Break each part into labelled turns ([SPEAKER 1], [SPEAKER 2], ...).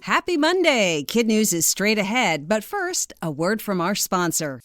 [SPEAKER 1] Happy Monday! KidNuz is straight ahead, but first, a word from our sponsor.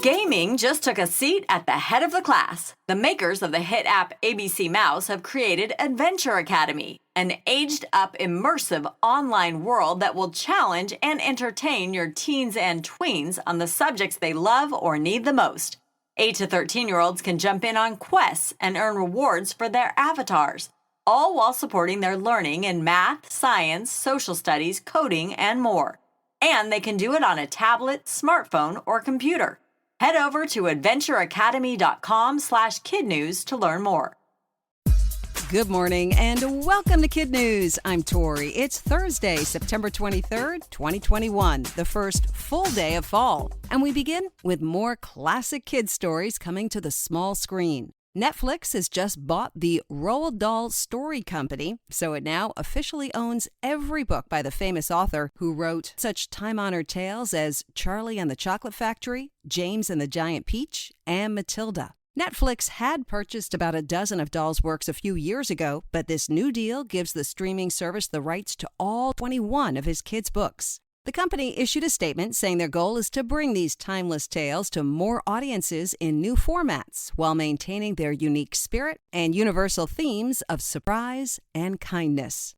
[SPEAKER 2] Gaming just took a seat at the head of the class. The makers of the hit app ABC Mouse have created Adventure Academy, an aged-up, immersive online world that will challenge and entertain your teens and tweens on the subjects they love or need the most. 8 to 13-year-olds can jump in on quests and earn rewards for their avatars, all while supporting their learning in math, science, social studies, coding, and more. And they can do it on a tablet, smartphone, or computer. Head over to adventureacademy.com/KidNuz to learn more.
[SPEAKER 1] Good morning and welcome to KidNuz. I'm Tori. It's Thursday, September 23rd, 2021, the first full day of fall. And we begin with more classic kid stories coming to the small screen. Netflix has just bought the Roald Dahl Story Company, so it now officially owns every book by the famous author who wrote such time-honored tales as Charlie and the Chocolate Factory, James and the Giant Peach, and Matilda. Netflix had purchased about a dozen of Dahl's works a few years ago, but this new deal gives the streaming service the rights to all 21 of his kids' books. The company issued a statement saying their goal is to bring these timeless tales to more audiences in new formats while maintaining their unique spirit and universal themes of surprise and kindness.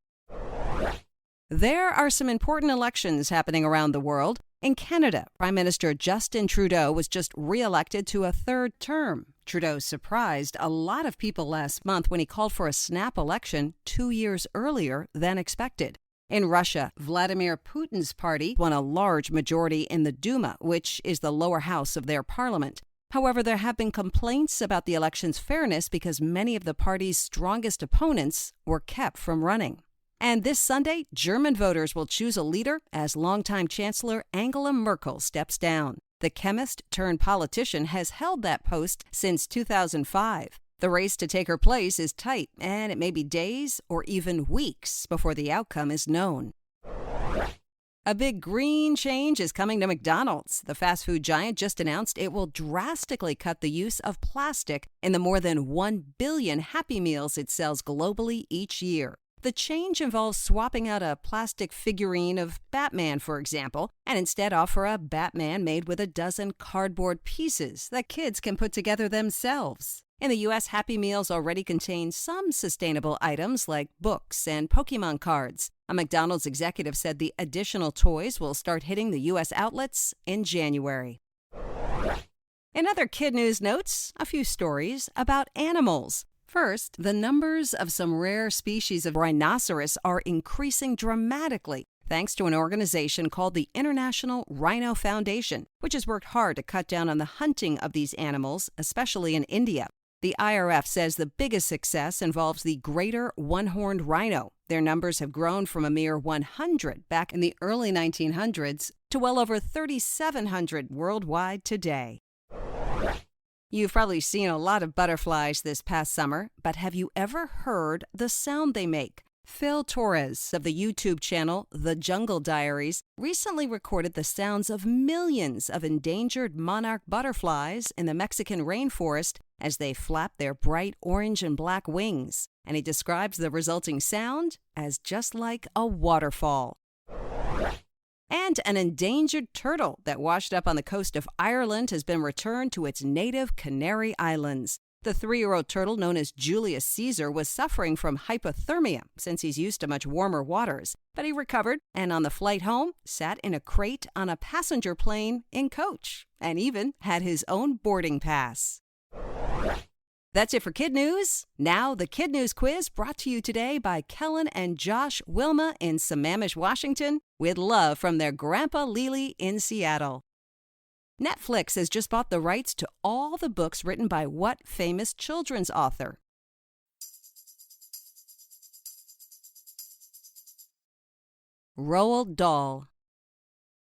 [SPEAKER 1] There are some important elections happening around the world. In Canada, Prime Minister Justin Trudeau was just re-elected to a third term. Trudeau surprised a lot of people last month when he called for a snap election 2 years earlier than expected. In Russia, Vladimir Putin's party won a large majority in the Duma, which is the lower house of their parliament. However, there have been complaints about the election's fairness because many of the party's strongest opponents were kept from running. And this Sunday, German voters will choose a leader as longtime Chancellor Angela Merkel steps down. The chemist-turned-politician has held that post since 2005. The race to take her place is tight, and it may be days or even weeks before the outcome is known. A big green change is coming to McDonald's. The fast food giant just announced it will drastically cut the use of plastic in the more than 1 billion Happy Meals it sells globally each year. The change involves swapping out a plastic figurine of Batman, for example, and instead offer a Batman made with a dozen cardboard pieces that kids can put together themselves. In the U.S., Happy Meals already contain some sustainable items like books and Pokemon cards. A McDonald's executive said the additional toys will start hitting the U.S. outlets in January. In other KidNuz notes, a few stories about animals. First, the numbers of some rare species of rhinoceros are increasing dramatically, thanks to an organization called the International Rhino Foundation, which has worked hard to cut down on the hunting of these animals, especially in India. The IRF says the biggest success involves the greater one-horned rhino. Their numbers have grown from a mere 100 back in the early 1900s to well over 3,700 worldwide today. You've probably seen a lot of butterflies this past summer, but have you ever heard the sound they make? Phil Torres of the YouTube channel The Jungle Diaries recently recorded the sounds of millions of endangered monarch butterflies in the Mexican rainforest as they flap their bright orange and black wings, and he describes the resulting sound as just like a waterfall. And an endangered turtle that washed up on the coast of Ireland has been returned to its native Canary Islands. The 3-year-old turtle known as Julius Caesar was suffering from hypothermia since he's used to much warmer waters, but he recovered and on the flight home sat in a crate on a passenger plane in coach and even had his own boarding pass. That's it for KidNuz. Now the KidNuz quiz brought to you today by Kellen and Josh Wilma in Sammamish, Washington, with love from their Grandpa Lily in Seattle. Netflix has just bought the rights to all the books written by what famous children's author? Roald Dahl.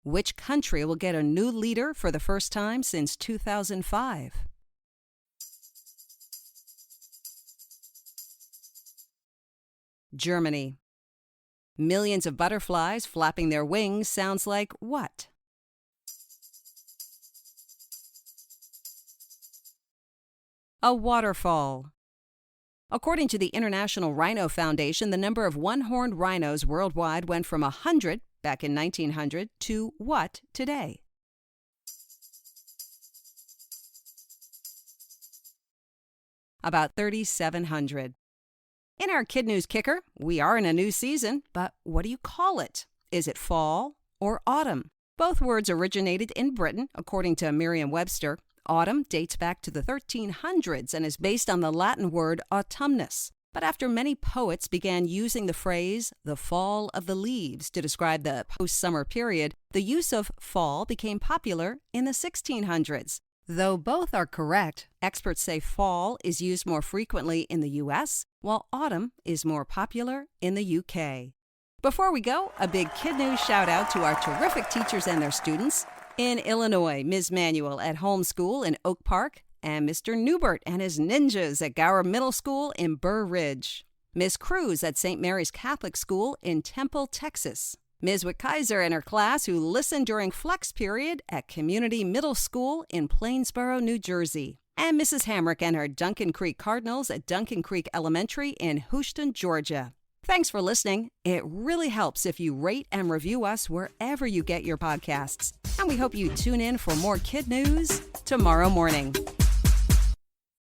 [SPEAKER 1] Which country will get a new leader for the first time since 2005? Germany. Millions of butterflies flapping their wings sounds like what? A waterfall. According to the International Rhino Foundation, the number of one-horned rhinos worldwide went from 100 back in 1900 to what today? About 3,700. In our KidNuz Kicker, we are in a new season, but what do you call it? Is it fall or autumn? Both words originated in Britain, according to Merriam-Webster. Autumn dates back to the 1300s and is based on the Latin word autumnus. But after many poets began using the phrase, the fall of the leaves, to describe the post-summer period, the use of fall became popular in the 1600s. Though both are correct, experts say fall is used more frequently in the U.S., while autumn is more popular in the U.K. Before we go, a big KidNuz shout-out to our terrific teachers and their students. In Illinois, Ms. Manuel at Home School in Oak Park, and Mr. Newbert and his ninjas at Gower Middle School in Burr Ridge. Ms. Cruz at St. Mary's Catholic School in Temple, Texas. Ms. Wickizer and her class who listened during flex period at Community Middle School in Plainsboro, New Jersey. And Mrs. Hamrick and her Duncan Creek Cardinals at Duncan Creek Elementary in Houston, Georgia. Thanks for listening. It really helps if you rate and review us wherever you get your podcasts. And we hope you tune in for more KidNuz tomorrow morning.